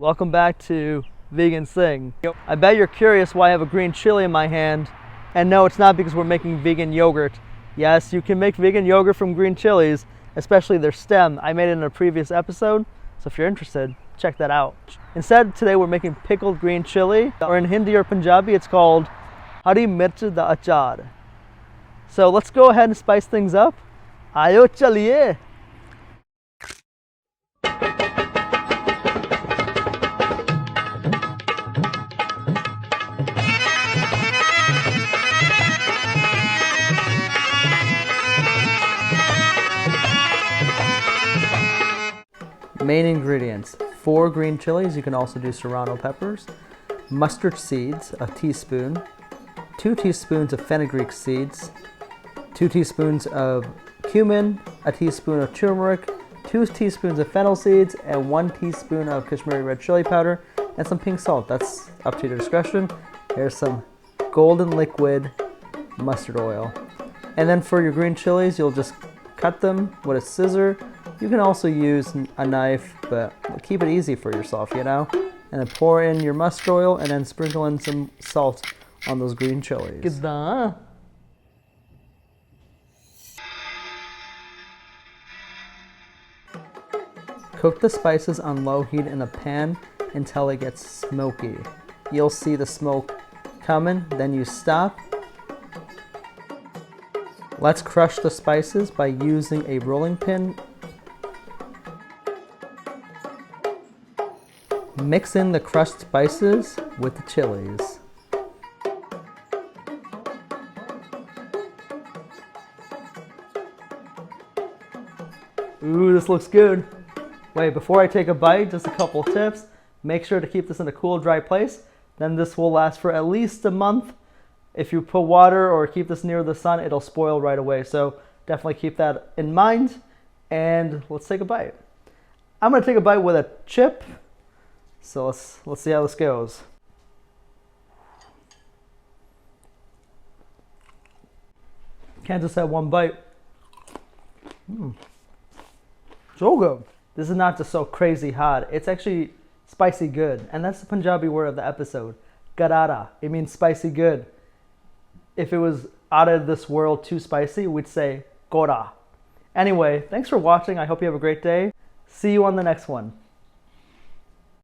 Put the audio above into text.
Welcome back to Vegan Sing. I bet you're curious why I have a green chili in my hand. And no, it's not because we're making vegan yogurt. Yes, you can make vegan yogurt from green chilies, especially their stem. I made it in a previous episode, so if you're interested, check that out. Instead, today we're making pickled green chili, or in Hindi or Punjabi, it's called Hari Mirchi da Achar. So let's go ahead and spice things up. Aayo chaliye! Main ingredients: 4 green chilies, you can also do serrano peppers, mustard seeds, a teaspoon, 2 teaspoons of fenugreek seeds, 2 teaspoons of cumin, a teaspoon of turmeric, 2 teaspoons of fennel seeds, and 1 teaspoon of Kashmiri red chili powder, and some pink salt. That's up to your discretion. Here's some golden liquid mustard oil. And then for your green chilies, you'll just cut them with a scissor. You can also use a knife, but keep it easy for yourself, you know? And then pour in your mustard oil and then sprinkle in some salt on those green chilies. Cook the spices on low heat in a pan until it gets smoky. You'll see the smoke coming, then you stop. Let's crush the spices by using a rolling pin. Mix in the crushed spices with the chilies. Ooh, this looks good. Wait, before I take a bite, just a couple tips. Make sure to keep this in a cool, dry place. Then this will last for at least a month. If you put water or keep this near the sun, it'll spoil right away. So definitely keep that in mind. And let's take a bite. I'm gonna take a bite with a chip. So let's see how this goes. Can't just have one bite. So good. This is not just so crazy hot. It's actually spicy good. And that's the Punjabi word of the episode. Garara. It means spicy good. If it was out of this world too spicy, we'd say Gora. Anyway, thanks for watching. I hope you have a great day. See you on the next one.